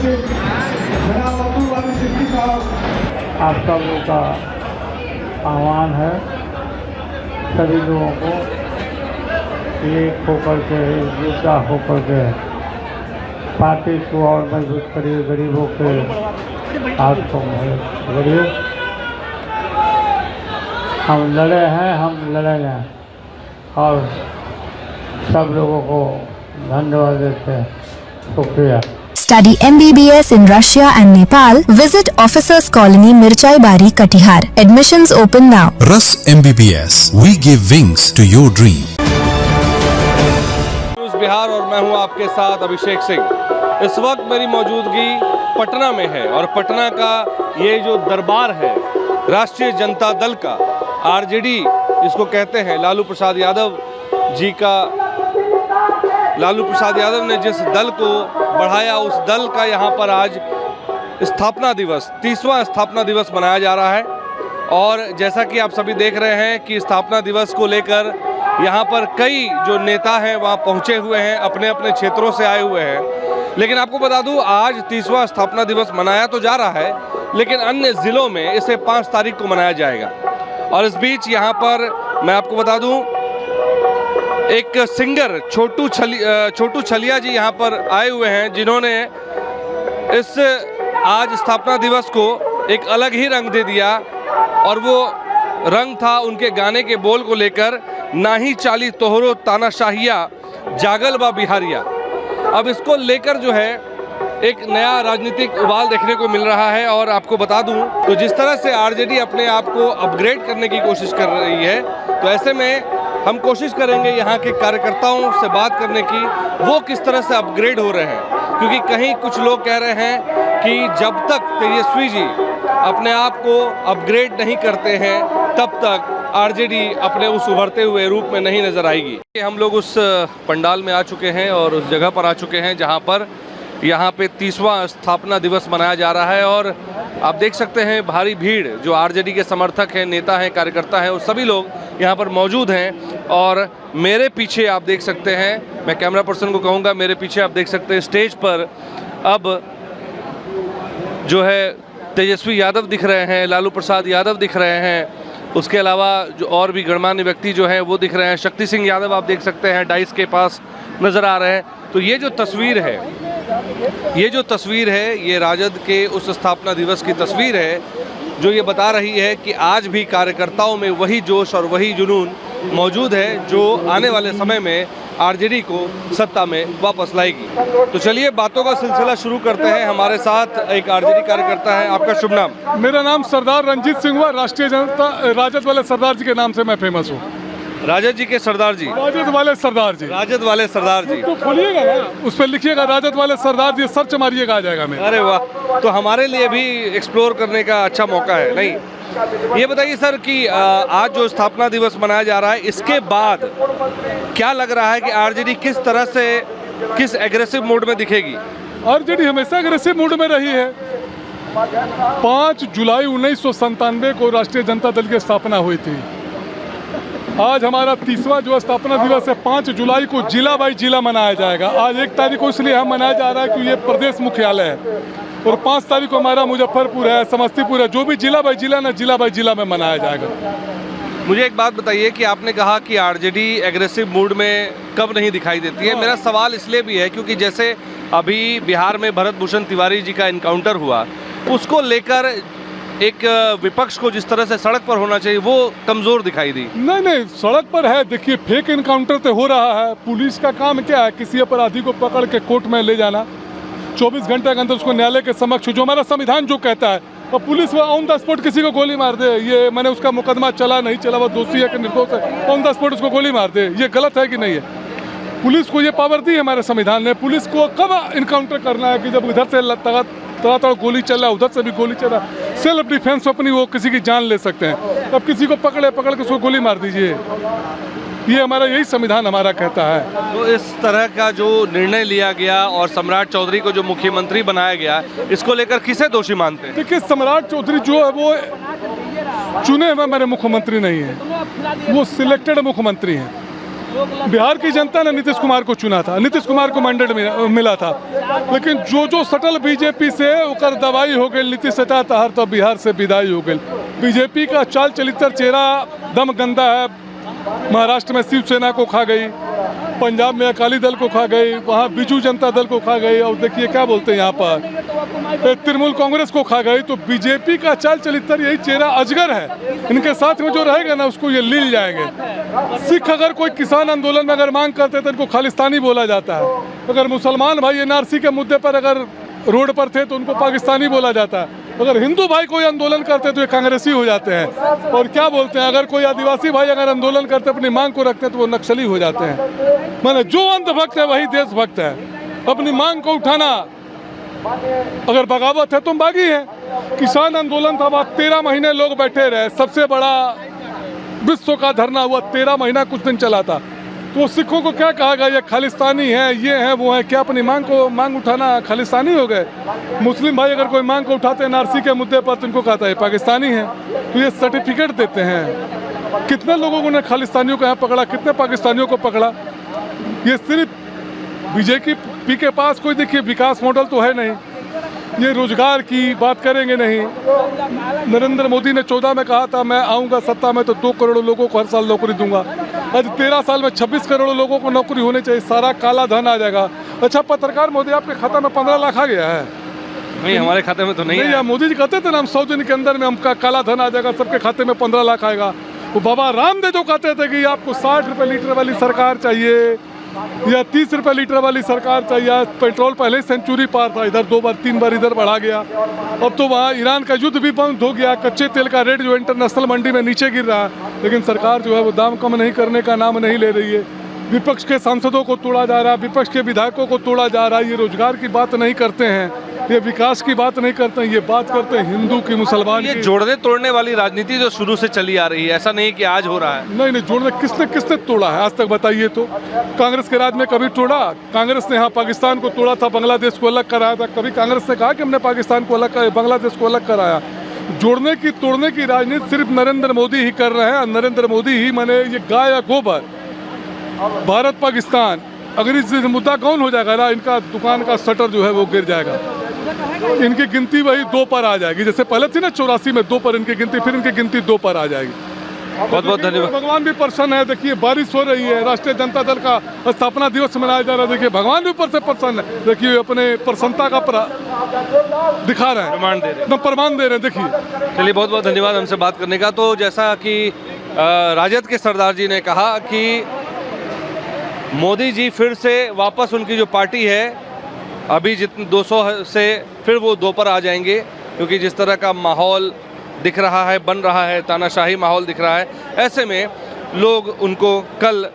आप सब लोगों का आह्वान है सभी लोगों को एक होकर के एकजुटता होकर के पार्टी को और मजबूत करिए। गरीबों के हाथ को गरीब हम लड़े हैं, हम लड़ेंगे और सब लोगों को धन्यवाद देते हैं। शुक्रिया। Study MBBS in Russia and Nepal. Visit Officers Colony, Mirchai Bari, Katihar. Admissions open now. Rus MBBS. We give wings to your dream. News Bihar और मैं हूं आपके साथ अभिषेक सिंह। इस वक्त मेरी मौजूदगी पटना में है और पटना का ये जो दरबार है राष्ट्रीय जनता दल का, आरजेडी जिसको कहते हैं, लालू प्रसाद यादव जी का, लालू प्रसाद यादव ने जिस दल को बढ़ाया उस दल का यहाँ पर आज स्थापना दिवस, 30वां स्थापना दिवस मनाया जा रहा है। और जैसा कि आप सभी देख रहे हैं कि स्थापना दिवस को लेकर यहाँ पर कई जो नेता हैं वहाँ पहुँचे हुए हैं, अपने अपने क्षेत्रों से आए हुए हैं। लेकिन आपको बता दूँ, आज 30वां स्थापना दिवस मनाया तो जा रहा है, लेकिन अन्य ज़िलों में इसे 5 तारीख को मनाया जाएगा। और इस बीच यहाँ पर मैं आपको बता दूँ, एक सिंगर छोटू छलिया जी यहाँ पर आए हुए हैं, जिन्होंने इस आज स्थापना दिवस को एक अलग ही रंग दे दिया। और वो रंग था उनके गाने के बोल को लेकर, ना ही चाली तोहरो तानाशाहिया जागल बा बिहारिया। अब इसको लेकर जो है एक नया राजनीतिक उबाल देखने को मिल रहा है। और आपको बता दूं तो जिस तरह से आरजेडी अपने आप को अपग्रेड करने की कोशिश कर रही है, तो ऐसे में हम कोशिश करेंगे यहाँ के कार्यकर्ताओं से बात करने की, वो किस तरह से अपग्रेड हो रहे हैं। क्योंकि कहीं कुछ लोग कह रहे हैं कि जब तक तेजस्वी जी अपने आप को अपग्रेड नहीं करते हैं तब तक आरजेडी अपने उस उभरते हुए रूप में नहीं नज़र आएगी। हम लोग उस पंडाल में आ चुके हैं और उस जगह पर आ चुके हैं जहाँ पर यहाँ पे 30वां स्थापना दिवस मनाया जा रहा है। और आप देख सकते हैं भारी भीड़, जो आरजेडी के समर्थक हैं, नेता हैं, कार्यकर्ता हैं, वो सभी लोग यहाँ पर मौजूद हैं। और मेरे पीछे आप देख सकते हैं, मैं कैमरा पर्सन को कहूँगा, मेरे पीछे आप देख सकते हैं स्टेज पर अब जो है तेजस्वी यादव दिख रहे हैं, लालू प्रसाद यादव दिख रहे हैं, उसके अलावा जो और भी गणमान्य व्यक्ति जो हैं वो दिख रहे हैं। शक्ति सिंह यादव आप देख सकते हैं डाइस के पास नज़र आ रहे हैं। तो ये जो तस्वीर है ये राजद के उस स्थापना दिवस की तस्वीर है, जो ये बता रही है कि आज भी कार्यकर्ताओं में वही जोश और वही जुनून मौजूद है जो आने वाले समय में आरजेडी को सत्ता में वापस लाएगी। तो चलिए बातों का सिलसिला शुरू करते हैं। हमारे साथ एक आरजेडी कार्यकर्ता है। आपका शुभ नाम? मेरा नाम सरदार रंजीत सिंह हुआ। राष्ट्रीय जनता राजद वाले सरदार जी के नाम से मैं फेमस हूँ। राजद जी के सरदार जी? राजद वाले सरदार जी। राजद वाले सरदार जी तो खोलिएगा ना, उस पर लिखिएगा राजद वाले सरदार जी, सर्च मारिएगा, आ जाएगा मेरा। अरे वाह, तो हमारे लिए भी एक्सप्लोर करने का अच्छा मौका है। नहीं, ये बताइए सर कि आज जो स्थापना दिवस मनाया जा रहा है, इसके बाद क्या लग रहा है कि आरजेडी किस तरह से, किस एग्रेसिव मूड में दिखेगी? आरजेडी हमेशा एग्रेसिव मूड में रही है। 5 जुलाई 1997 को राष्ट्रीय जनता दल की स्थापना हुई थी। आज हमारा 30वां जो स्थापना दिवस है, 5 जुलाई को जिला बाई जिला मनाया जाएगा। आज 1 तारीख को इसलिए हम मनाया जा रहा है कि ये प्रदेश मुख्यालय है, और 5 तारीख को हमारा मुजफ्फरपुर है, समस्तीपुर है, जो भी जिला बाई जिला ना जिला बाई जिला में मनाया जाएगा। मुझे एक बात बताइए कि आपने कहा कि आरजेडी एग्रेसिव मूड में कब नहीं दिखाई देती है। मेरा सवाल इसलिए भी है क्योंकि जैसे अभी बिहार में भरत भूषण तिवारी जी का इनकाउंटर हुआ, उसको लेकर एक विपक्ष को जिस तरह से सड़क पर होना चाहिए वो कमज़ोर दिखाई दी। नहीं, सड़क पर है। देखिए, फेक इनकाउंटर तो हो रहा है। पुलिस का काम क्या है? किसी अपराधी को पकड़ के कोर्ट में ले जाना, 24 घंटे के अंदर उसको न्यायालय के समक्ष, जो हमारा संविधान जो कहता है। और पुलिस वो ऑन द स्पॉट किसी को गोली मार दे, ये मैंने उसका मुकदमा चला नहीं चला, वो दोषी है कि निर्दोष है, ऑन द स्पॉट उसको गोली मार दे, ये गलत है कि नहीं है? पुलिस को ये पावर दी है हमारे संविधान ने। पुलिस को कब इनकाउंटर करना है कि जब इधर से तड़ातड़ गोली चल रहा है, उधर से भी गोली चल रहा है, सेल्फ डिफेंस अपनी वो किसी की जान ले सकते हैं। तब किसी को पकड़ के उसको गोली मार दीजिए, ये हमारा यही संविधान हमारा कहता है। तो इस तरह का जो निर्णय लिया गया और सम्राट चौधरी को जो मुख्यमंत्री बनाया गया, इसको लेकर किसे दोषी मानते हैं? देखिए, सम्राट चौधरी जो है वो चुने हुए हमारे मुख्यमंत्री नहीं है, वो सिलेक्टेड मुख्यमंत्री हैं। बिहार की जनता ने नीतीश कुमार को चुना था, नीतीश कुमार को मैंडेट मिला था, लेकिन जो सटल बीजेपी से ओकर दवाई हो गई, नीतीश हटा तहर तो बिहार से विदाई हो गई। बीजेपी का चाल चलित्र चेहरा दम गंदा है। महाराष्ट्र में शिवसेना को खा गई, पंजाब में अकाली दल को खा गई, वहाँ बीजू जनता दल को खा गई, और देखिए क्या बोलते हैं यहाँ पर तृणमूल कांग्रेस को खा गई। तो बीजेपी का चाल चलित्र यही चेहरा अजगर है, इनके साथ में जो रहेगा ना उसको ये लील जाएंगे। सिख अगर कोई किसान आंदोलन में अगर मांग करते तो इनको खालिस्तानी बोला जाता है, अगर मुसलमान भाई एनआरसी के मुद्दे पर अगर रोड पर थे तो उनको पाकिस्तानी बोला जाता है, अगर हिंदू भाई कोई आंदोलन करते तो ये कांग्रेसी हो जाते हैं। और क्या बोलते हैं, अगर कोई आदिवासी भाई अगर आंदोलन करते अपनी मांग को रखते हैं तो वो नक्सली हो जाते हैं। माने जो अंधभक्त है वही देशभक्त है। अपनी मांग को उठाना अगर बगावत है तो बागी है। किसान आंदोलन था, वहाँ 13 महीने लोग बैठे रहे, सबसे बड़ा विश्व का धरना हुआ, 13 महीना कुछ दिन चला था। तो सिखों को क्या कहा गया, ये खालिस्तानी है, ये है वो है, क्या अपनी मांग उठाना खालिस्तानी हो गए? मुस्लिम भाई अगर कोई मांग को उठाते हैं एनआरसी के मुद्दे पर तो इनको कहता है पाकिस्तानी है, तो ये सर्टिफिकेट देते हैं। कितने लोगों ने खालिस्तानियों को यहाँ पकड़ा, कितने पाकिस्तानियों को पकड़ा? ये सिर्फ बीजेपी के पास कोई देखिए विकास मॉडल तो है नहीं, ये रोजगार की बात करेंगे नहीं। नरेंद्र मोदी ने 14 में कहा था मैं आऊँगा सत्ता में तो 2 करोड़ लोगों को हर साल नौकरी दूंगा। आज 13 साल में 26 करोड़ लोगों को नौकरी होनी चाहिए, सारा काला धन आ जाएगा। अच्छा पत्रकार मोदी, आपके खाता में 15 लाख आ गया है? नहीं, हमारे खाते में तो नहीं है। मोदी जी कहते थे ना हम 100 दिन के अंदर में हमका काला धन आ जाएगा, सबके खाते में 15 लाख आएगा। वो बाबा रामदेव जो कहते थे कि आपको 60 रुपये लीटर वाली सरकार चाहिए या 30 रुपये लीटर वाली सरकार चाहिए। पेट्रोल पहले सेंचुरी पार था, इधर 2 बार 3 बार इधर बढ़ा गया। अब तो वहाँ ईरान का युद्ध भी बंद हो गया, कच्चे तेल का रेट जो इंटरनेशनल मंडी में नीचे गिर रहा है, लेकिन सरकार जो है वो दाम कम नहीं करने का नाम नहीं ले रही है। विपक्ष के सांसदों को तोड़ा जा रहा है, विपक्ष के विधायकों को तोड़ा जा रहा है। ये रोजगार की बात नहीं करते हैं, ये विकास की बात नहीं करते हैं, ये बात करते हैं हिंदू की, मुसलमान ये की। जोड़ने तोड़ने वाली राजनीति जो शुरू से चली आ रही है, ऐसा नहीं कि आज हो रहा है। नहीं, जोड़ने किसने तोड़ा है आज तक बताइए तो? कांग्रेस के राज में कभी तोड़ा? कांग्रेस ने यहाँ पाकिस्तान को तोड़ा था, बांग्लादेश को अलग कराया था, कभी कांग्रेस ने कहा कि हमने पाकिस्तान को अलग, बांग्लादेश को अलग कराया? जोड़ने की तोड़ने की राजनीति सिर्फ नरेंद्र मोदी ही कर रहे हैं। नरेंद्र मोदी ही माने ये गाय या गोबर, भारत पाकिस्तान, अगर इस मुद्दा कौन हो जाएगा ना, इनका दुकान का शटर जो है वो गिर जाएगा। इनकी गिनती वही 2 पर आ जाएगी, जैसे पहले थी ना 84 में 2 पर इनकी गिनती, फिर इनकी गिनती 2 पर आ जाएगी। बहुत बहुत धन्यवाद। भगवान भी प्रसन्न है, देखिए बारिश हो रही है, राष्ट्रीय जनता दल का स्थापना दिवस मनाया जा रहा है, देखिए भगवान भी ऊपर से प्रसन्न है, देखिए अपने प्रसन्नता का दिखा रहे हैं, प्रमाण दे रहे हैं। देखिए चलिए, बहुत बहुत धन्यवाद हमसे बात करने का। तो जैसा कि राजद के सरदार जी ने कहा कि मोदी जी फिर से वापस उनकी जो पार्टी है, अभी जितने 200 से फिर वो 2 पर आ जाएंगे, क्योंकि जिस तरह का माहौल दिख रहा है, बन रहा है, तानाशाही माहौल दिख रहा है, ऐसे में लोग उनको कल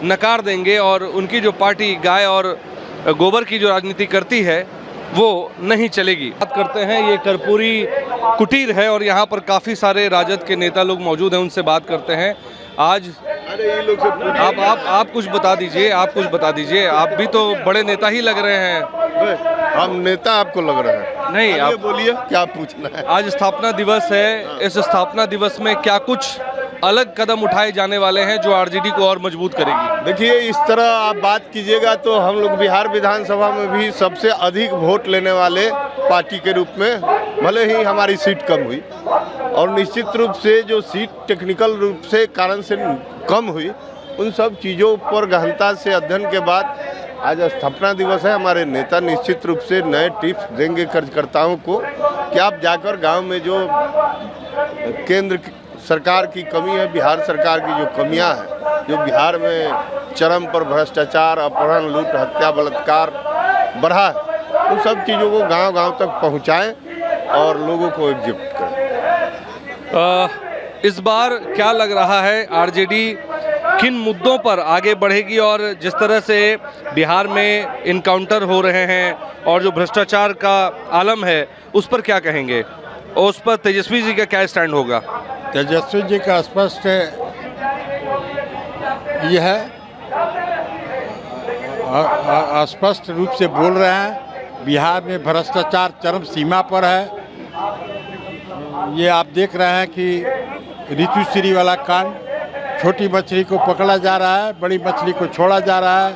नकार देंगे और उनकी जो पार्टी गाय और गोबर की जो राजनीति करती है वो नहीं चलेगी। बात करते हैं, ये कर्पूरी कुटीर है और यहाँ पर काफ़ी सारे राजद के नेता लोग मौजूद हैं, उनसे बात करते हैं। आज आप कुछ बता दीजिए, आप भी तो बड़े नेता ही लग रहे हैं। हम नेता आपको लग रहे हैं? नहीं, आप बोलिए क्या पूछना है। आज स्थापना दिवस है, इस स्थापना दिवस में क्या कुछ अलग कदम उठाए जाने वाले हैं जो आरजेडी को और मजबूत करेगी? देखिए, इस तरह आप बात कीजिएगा तो हम लोग बिहार विधानसभा में भी सबसे अधिक वोट लेने वाले पार्टी के रूप में, भले ही हमारी सीट कम हुई और निश्चित रूप से जो सीट टेक्निकल रूप से कारण से कम हुई, उन सब चीज़ों पर गहनता से अध्ययन के बाद आज स्थापना दिवस है। हमारे नेता निश्चित रूप से नए टिप्स देंगे कार्यकर्ताओं को कि आप जाकर गांव में जो केंद्र सरकार की कमी है, बिहार सरकार की जो कमियां हैं, जो बिहार में चरम पर भ्रष्टाचार, अपहरण, लूट, हत्या, बलात्कार बढ़ा है, उन सब चीज़ों को गांव-गांव तक पहुंचाएं और लोगों को एकजुट करें। इस बार क्या लग रहा है, आरजेडी किन मुद्दों पर आगे बढ़ेगी? और जिस तरह से बिहार में इनकाउंटर हो रहे हैं और जो भ्रष्टाचार का आलम है, उस पर क्या कहेंगे और उस पर तेजस्वी जी का क्या स्टैंड होगा? तेजस्वी जी का स्पष्ट यह है, स्पष्ट रूप से बोल रहे हैं, बिहार में भ्रष्टाचार चरम सीमा पर है। ये आप देख रहे हैं कि ऋतुश्री वाला कांड, छोटी मछली को पकड़ा जा रहा है, बड़ी मछली को छोड़ा जा रहा है।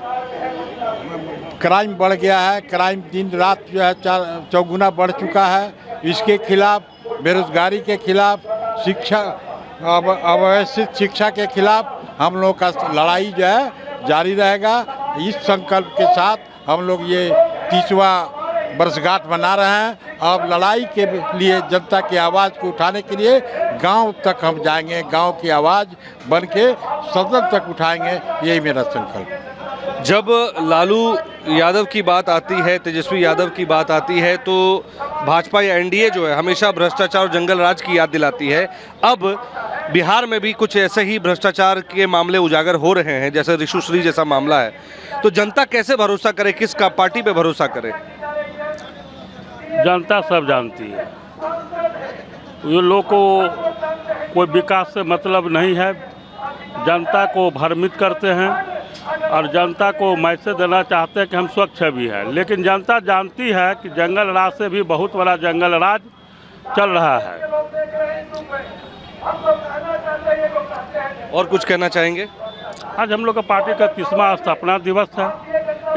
क्राइम बढ़ गया है, क्राइम दिन रात जो है चौगुना बढ़ चुका है। इसके खिलाफ, बेरोजगारी के खिलाफ, शिक्षा अव्यवस्थित शिक्षा के खिलाफ हम लोग का लड़ाई जो है जारी रहेगा। इस संकल्प के साथ हम लोग ये 30वां वर्षगांठ मना रहे हैं। अब लड़ाई के लिए, जनता की आवाज़ को उठाने के लिए गांव तक हम जाएंगे, गांव की आवाज़ बन के सदन तक उठाएंगे, यही मेरा संकल्प है। जब लालू यादव की बात आती है, तेजस्वी यादव की बात आती है, तो भाजपा या एनडीए जो है हमेशा भ्रष्टाचार और जंगल राज की याद दिलाती है। अब बिहार में भी कुछ ऐसे ही भ्रष्टाचार के मामले उजागर हो रहे हैं, जैसे ऋषु श्री जैसा मामला है। तो जनता कैसे भरोसा करे, किसका पार्टी पे भरोसा करे? जनता सब जानती है। ये लोग को कोई विकास से मतलब नहीं है, जनता को भ्रमित करते हैं और जनता को मैसेज देना चाहते हैं कि हम स्वच्छ भी हैं। लेकिन जनता जानती है कि जंगल राज से भी बहुत बड़ा जंगल राज चल रहा है। और कुछ कहना चाहेंगे? आज हम लोग का पार्टी का 30वां स्थापना दिवस है।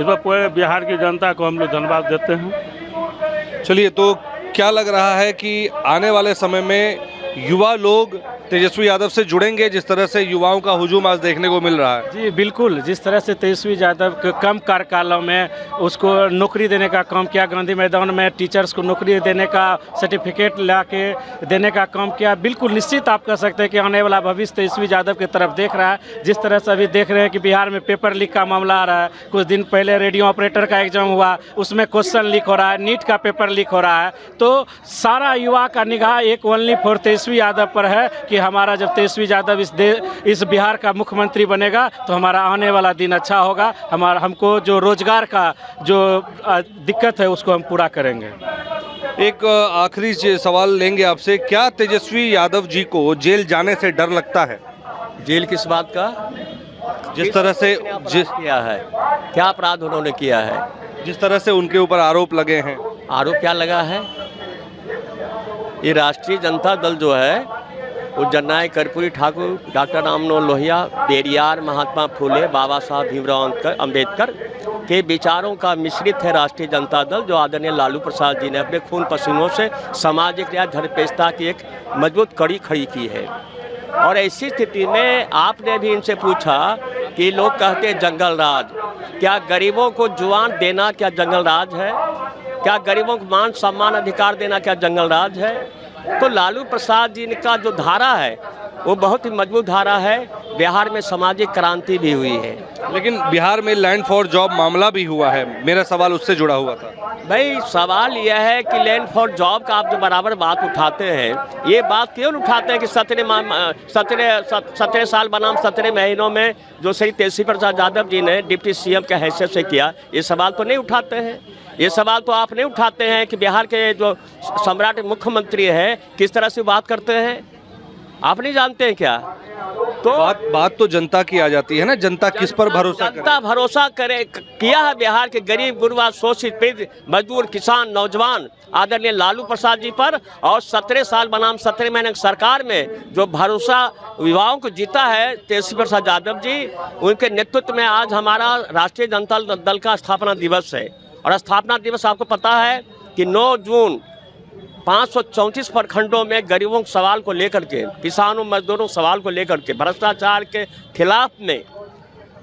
इसमें पूरे बिहार की जनता को हम लोग धन्यवाद देते हैं। चलिए, तो क्या लग रहा है कि आने वाले समय में युवा लोग तेजस्वी यादव से जुड़ेंगे, जिस तरह से युवाओं का हुजूम आज देखने को मिल रहा है? जी बिल्कुल, जिस तरह से तेजस्वी यादव के कम कार्यकालों में उसको नौकरी देने का काम किया, गांधी मैदान में टीचर्स को नौकरी देने का सर्टिफिकेट ला के देने का काम किया। बिल्कुल निश्चित आप कह सकते हैं कि आने वाला भविष्य तेजस्वी यादव की तरफ देख रहा है। जिस तरह से अभी देख रहे हैं कि बिहार में पेपर लीक का मामला आ रहा है, कुछ दिन पहले रेडियो ऑपरेटर का एग्जाम हुआ, उसमें क्वेश्चन लीक हो रहा है, नीट का पेपर लीक हो रहा है। तो सारा युवा का निगाह एक ओनली फॉर तेजस्वी यादव पर है कि हमारा जब तेजस्वी यादव इस बिहार का मुख्यमंत्री बनेगा तो हमारा आने वाला दिन अच्छा होगा। हमको जो रोजगार का जो दिक्कत है उसको हम पूरा करेंगे। एक आखिरी सवाल लेंगे आपसे, क्या तेजस्वी यादव जी को जेल जाने से डर लगता है? जेल किस बात का? जिस तरह से किया है, क्या अपराध उन्होंने किया है? जिस तरह से उनके ऊपर आरोप लगे हैं। आरोप क्या लगा है? ये राष्ट्रीय जनता दल जो है वो जननायक कर्पूरी ठाकुर, डॉक्टर राममनोहर लोहिया, पेरियार, महात्मा फुले, बाबा साहब भीमराव अम्बेडकर के विचारों का मिश्रित है राष्ट्रीय जनता दल, जो आदरणीय लालू प्रसाद जी ने अपने खून पसीनों से सामाजिक न्याय धर्मपेशता की एक मजबूत कड़ी खड़ी की है। और ऐसी स्थिति में आपने भी इनसे पूछा कि लोग कहते हैं जंगल राज, क्या गरीबों को जुबान देना क्या जंगल राज है? क्या गरीबों को मान सम्मान अधिकार देना क्या जंगल राज है? तो लालू प्रसाद जी का जो धारा है वो बहुत ही मजबूत धारा है। बिहार में सामाजिक क्रांति भी हुई है। लेकिन बिहार में लैंड फॉर जॉब मामला भी हुआ है, मेरा सवाल उससे जुड़ा हुआ था। भाई सवाल यह है कि लैंड फॉर जॉब का आप जो बराबर बात उठाते हैं, ये बात क्यों उठाते हैं कि 17 साल बनाम 17 महीनों में जो श्री तेजस्वी प्रसाद यादव जी ने डिप्टी सीएम के हैसियत से किया, ये सवाल तो नहीं उठाते हैं। ये सवाल तो आप नहीं उठाते हैं कि बिहार के जो सम्राट मुख्यमंत्री हैं किस तरह से बात करते हैं, आप नहीं जानते हैं क्या? तो बात तो जनता की आ जाती है ना, जनता किस पर भरोसा करे? जनता भरोसा करे किया है बिहार के गरीब गुरबा शोषित पीड़ित मजदूर किसान नौजवान आदरणीय लालू प्रसाद जी पर। और 17 साल बनाम 17 महीने की सरकार में जो भरोसा युवाओं को जीता है तेजस्वी प्रसाद यादव जी, उनके नेतृत्व में आज हमारा राष्ट्रीय जनता दल का स्थापना दिवस है। और स्थापना दिवस आपको पता है कि 9 जून 534 प्रखंडों में गरीबों के सवाल को लेकर के, किसानों मजदूरों सवाल को लेकर के, भ्रष्टाचार के खिलाफ में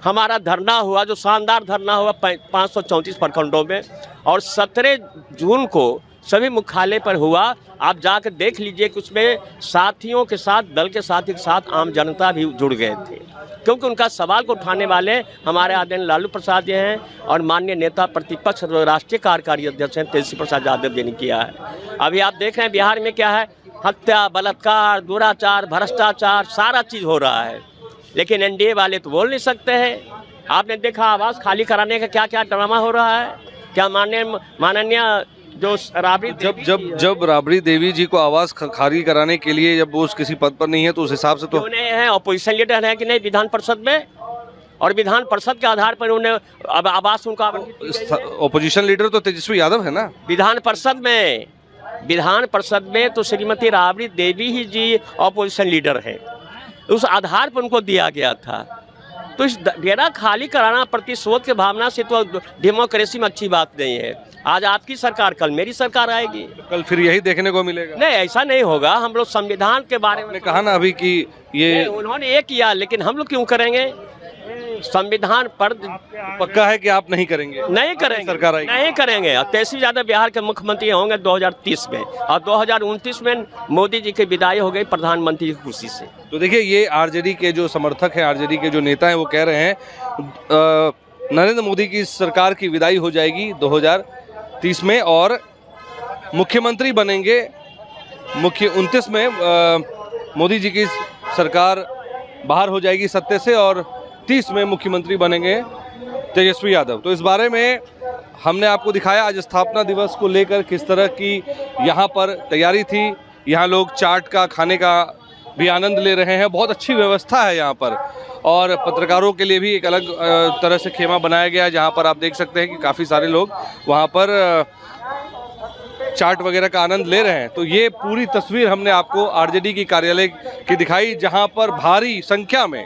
हमारा धरना हुआ, जो शानदार धरना हुआ 534 प्रखंडों में। और 17 जून को सभी मुख्यालय पर हुआ। आप जाकर देख लीजिए कि उसमें साथियों के साथ, दल के साथी के साथ आम जनता भी जुड़ गए थे, क्योंकि उनका सवाल को उठाने वाले हमारे आदरणीय लालू प्रसाद जी हैं और माननीय नेता प्रतिपक्ष राष्ट्रीय कार्यकारी अध्यक्ष हैं तेजस्वी प्रसाद यादव जी ने किया है। अभी आप देख रहे हैं बिहार में क्या है, हत्या, बलात्कार, दुराचार, भ्रष्टाचार, सारा चीज़ हो रहा है। लेकिन एनडीए वाले तो बोल नहीं सकते हैं। आपने देखा आवास खाली कराने का क्या क्या ड्रामा हो रहा है। क्या माननीय जो राबड़ी जब राबड़ी देवी जी को आवास खाली कराने के लिए जब वो किसी पद पर नहीं है तो उस हिसाब से तो उन्हें है अपोजिशन लीडर है कि नहीं विधान परिषद में, और विधान परिषद के आधार पर उन्हें अब आवास उनका अपोजिशन लीडर तो तेजस्वी यादव है ना। विधान परिषद में तो श्रीमती राबड़ी देवी ही जी अपोजिशन लीडर है। उस आधार पर उनको दिया गया था। तो इस डेरा खाली कराना प्रतिशोध की भावना से तो डेमोक्रेसी में अच्छी बात नहीं है। आज आपकी सरकार, कल मेरी सरकार आएगी, कल फिर यही देखने को मिलेगा। नहीं, ऐसा नहीं होगा। हम लोग संविधान के बारे में कहा ना अभी कि ये उन्होंने ये किया, लेकिन हम लोग क्यों करेंगे? संविधान पर पक्का है कि आप नहीं करेंगे? नहीं करेंगे, सरकार आएगी नहीं करेंगे। तेजस्वी यादव बिहार के मुख्यमंत्री होंगे 2030 में, और 2029 में मोदी जी की विदाई हो गई प्रधानमंत्री की कुर्सी से। तो देखिए, ये आरजेडी के जो समर्थक हैं, आरजेडी के जो नेता हैं, वो कह रहे हैं नरेंद्र मोदी की सरकार की विदाई हो जाएगी 2030 में और मुख्यमंत्री बनेंगे 29 में। मोदी जी की सरकार बाहर हो जाएगी सत्ता से और 30 में मुख्यमंत्री बनेंगे तेजस्वी यादव। तो इस बारे में हमने आपको दिखाया आज स्थापना दिवस को लेकर किस तरह की यहाँ पर तैयारी थी। यहाँ लोग चाट का खाने का भी आनंद ले रहे हैं। बहुत अच्छी व्यवस्था है यहाँ पर, और पत्रकारों के लिए भी एक अलग तरह से खेमा बनाया गया है, जहाँ पर आप देख सकते हैं कि काफ़ी सारे लोग वहाँ पर चाट वगैरह का आनंद ले रहे हैं। तो ये पूरी तस्वीर हमने आपको आरजेडी की कार्यालय की दिखाई, जहाँ पर भारी संख्या में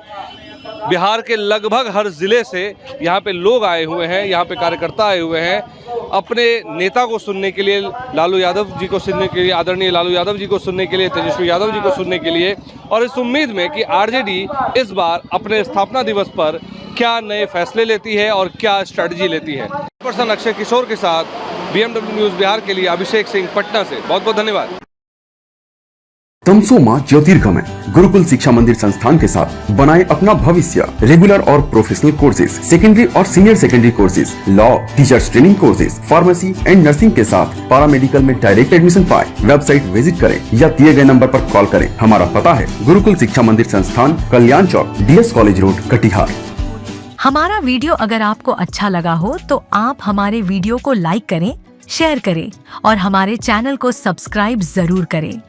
बिहार के लगभग हर ज़िले से यहाँ पे लोग आए हुए हैं, यहाँ पे कार्यकर्ता आए हुए हैं अपने नेता को सुनने के लिए, लालू यादव जी को सुनने के लिए, आदरणीय लालू यादव जी को सुनने के लिए, तेजस्वी यादव जी को सुनने के लिए, और इस उम्मीद में कि आरजेडी इस बार अपने स्थापना दिवस पर क्या नए फैसले लेती है और क्या स्ट्रैटेजी लेती है। पर्सन अक्षय किशोर के साथ BMW न्यूज़ बिहार के लिए अभिषेक सिंह, पटना से। बहुत बहुत धन्यवाद। तमसोमा ज्योतिर्गमय गुरुकुल शिक्षा मंदिर संस्थान के साथ बनाए अपना भविष्य। रेगुलर और प्रोफेशनल कोर्सेज, सेकेंडरी और senior secondary courses, law, teachers training courses, pharmacy and nursing के साथ पैरामेडिकल में डायरेक्ट एडमिशन पाए। वेबसाइट विजिट करें या दिए गए नंबर पर कॉल करें। हमारा पता है गुरुकुल शिक्षा मंदिर संस्थान, कल्याण चौक, DS कॉलेज रोड, कटिहार। हमारा वीडियो अगर आपको अच्छा लगा हो तो आप हमारे वीडियो को लाइक करें, शेयर करें और हमारे चैनल को सब्सक्राइब जरूर करें।